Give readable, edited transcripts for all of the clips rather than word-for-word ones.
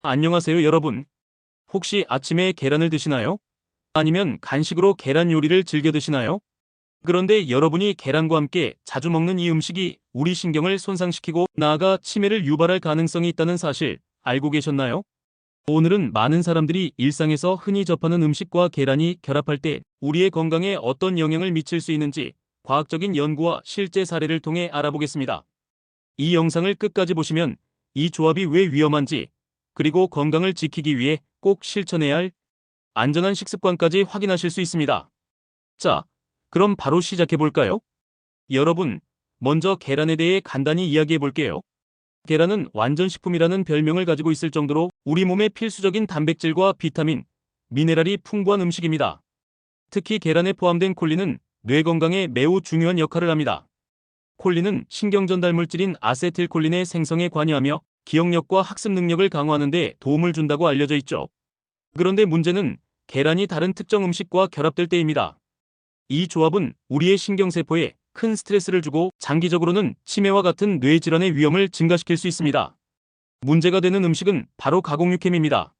안녕하세요, 여러분. 혹시 아침에 계란을 드시나요? 아니면 간식으로 계란 요리를 즐겨 드시나요? 그런데 여러분이 계란과 함께 자주 먹는 이 음식이 우리 신경을 손상시키고 나아가 치매를 유발할 가능성이 있다는 사실 알고 계셨나요? 오늘은 많은 사람들이 일상에서 흔히 접하는 음식과 계란이 결합할 때 우리의 건강에 어떤 영향을 미칠 수 있는지 과학적인 연구와 실제 사례를 통해 알아보겠습니다. 이 영상을 끝까지 보시면 이 조합이 왜 위험한지, 그리고 건강을 지키기 위해 꼭 실천해야 할 안전한 식습관까지 확인하실 수 있습니다. 자, 그럼 바로 시작해 볼까요? 여러분, 먼저 계란에 대해 간단히 이야기해 볼게요. 계란은 완전식품이라는 별명을 가지고 있을 정도로 우리 몸에 필수적인 단백질과 비타민, 미네랄이 풍부한 음식입니다. 특히 계란에 포함된 콜린은 뇌 건강에 매우 중요한 역할을 합니다. 콜린은 신경전달 물질인 아세틸콜린의 생성에 관여하며 기억력과 학습 능력을 강화하는 데 도움을 준다고 알려져 있죠. 그런데 문제는 계란이 다른 특정 음식과 결합될 때입니다. 이 조합은 우리의 신경세포에 큰 스트레스를 주고 장기적으로는 치매와 같은 뇌 질환의 위험을 증가시킬 수 있습니다. 문제가 되는 음식은 바로 가공육햄입니다.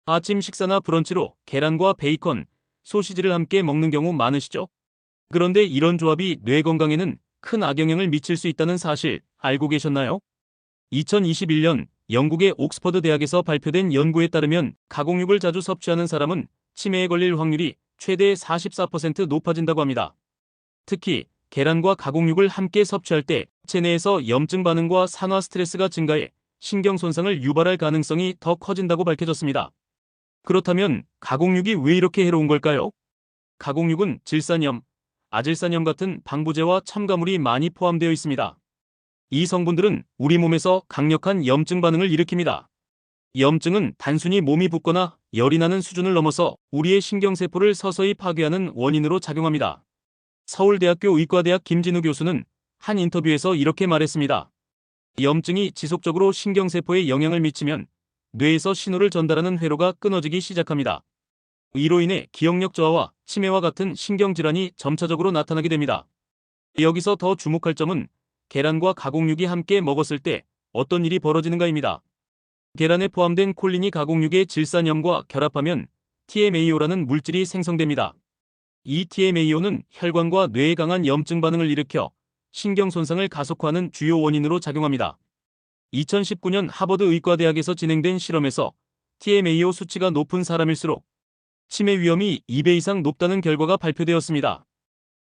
아침 식사나 브런치로 계란과 베이컨, 소시지를 함께 먹는 경우 많으시죠? 그런데 이런 조합이 뇌 건강에는 큰 악영향을 미칠 수 있다는 사실 알고 계셨나요? 2021년 영국의 옥스퍼드 대학에서 발표된 연구에 따르면 가공육을 자주 섭취하는 사람은 치매에 걸릴 확률이 최대 44% 높아진다고 합니다. 특히 계란과 가공육을 함께 섭취할 때 체내에서 염증 반응과 산화 스트레스가 증가해 신경 손상을 유발할 가능성이 더 커진다고 밝혀졌습니다. 그렇다면 가공육이 왜 이렇게 해로운 걸까요? 가공육은 질산염, 아질산염 같은 방부제와 첨가물이 많이 포함되어 있습니다. 이 성분들은 우리 몸에서 강력한 염증 반응을 일으킵니다. 염증은 단순히 몸이 붓거나 열이 나는 수준을 넘어서 우리의 신경세포를 서서히 파괴하는 원인으로 작용합니다. 서울대학교 의과대학 김진우 교수는 한 인터뷰에서 이렇게 말했습니다. 염증이 지속적으로 신경세포에 영향을 미치면 뇌에서 신호를 전달하는 회로가 끊어지기 시작합니다. 이로 인해 기억력 저하와 치매와 같은 신경질환이 점차적으로 나타나게 됩니다. 여기서 더 주목할 점은 계란과 가공육이 함께 먹었을 때 어떤 일이 벌어지는가입니다. 계란에 포함된 콜린이 가공육의 질산염과 결합하면 TMAO라는 물질이 생성됩니다. 이 TMAO는 혈관과 뇌에 강한 염증 반응을 일으켜 신경 손상을 가속화하는 주요 원인으로 작용합니다. 2019년 하버드 의과대학에서 진행된 실험에서 TMAO 수치가 높은 사람일수록 치매 위험이 2배 이상 높다는 결과가 발표되었습니다.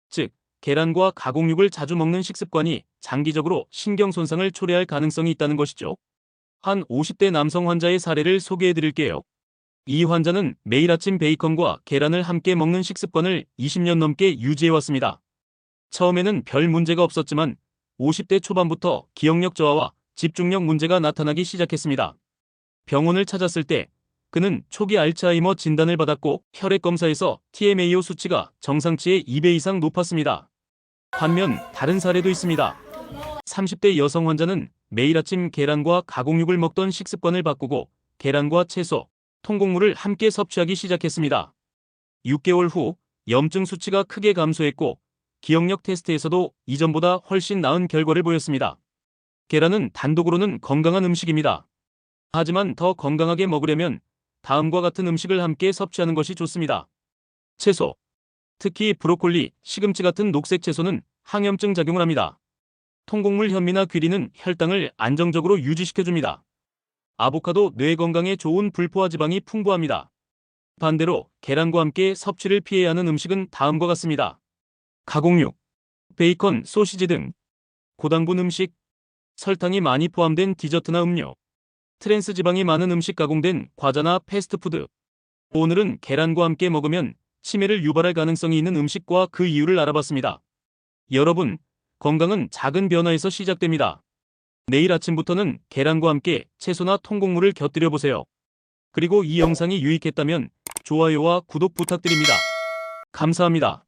즉, 계란과 가공육을 자주 먹는 식습관이 장기적으로 신경 손상을 초래할 가능성이 있다는 것이죠. 한 50대 남성 환자의 사례를 소개해 드릴게요. 이 환자는 매일 아침 베이컨과 계란을 함께 먹는 식습관을 20년 넘게 유지해 왔습니다. 처음에는 별 문제가 없었지만 50대 초반부터 기억력 저하와 집중력 문제가 나타나기 시작했습니다. 병원을 찾았을 때 그는 초기 알츠하이머 진단을 받았고 혈액 검사에서 TMAO 수치가 정상치의 2배 이상 높았습니다. 반면 다른 사례도 있습니다. 30대 여성 환자는 매일 아침 계란과 가공육을 먹던 식습관을 바꾸고 계란과 채소, 통곡물을 함께 섭취하기 시작했습니다. 6개월 후 염증 수치가 크게 감소했고 기억력 테스트에서도 이전보다 훨씬 나은 결과를 보였습니다. 계란은 단독으로는 건강한 음식입니다. 하지만 더 건강하게 먹으려면 다음과 같은 음식을 함께 섭취하는 것이 좋습니다. 채소, 특히 브로콜리, 시금치 같은 녹색 채소는 항염증 작용을 합니다. 통곡물 현미나 귀리는 혈당을 안정적으로 유지시켜줍니다. 아보카도 뇌 건강에 좋은 불포화 지방이 풍부합니다. 반대로 계란과 함께 섭취를 피해야 하는 음식은 다음과 같습니다. 가공육, 베이컨, 소시지 등 고당분 음식, 설탕이 많이 포함된 디저트나 음료, 트랜스 지방이 많은 음식, 가공된 과자나 패스트푸드. 오늘은 계란과 함께 먹으면 치매를 유발할 가능성이 있는 음식과 그 이유를 알아봤습니다. 여러분, 건강은 작은 변화에서 시작됩니다. 내일 아침부터는 계란과 함께 채소나 통곡물을 곁들여 보세요. 그리고 이 영상이 유익했다면 좋아요와 구독 부탁드립니다. 감사합니다.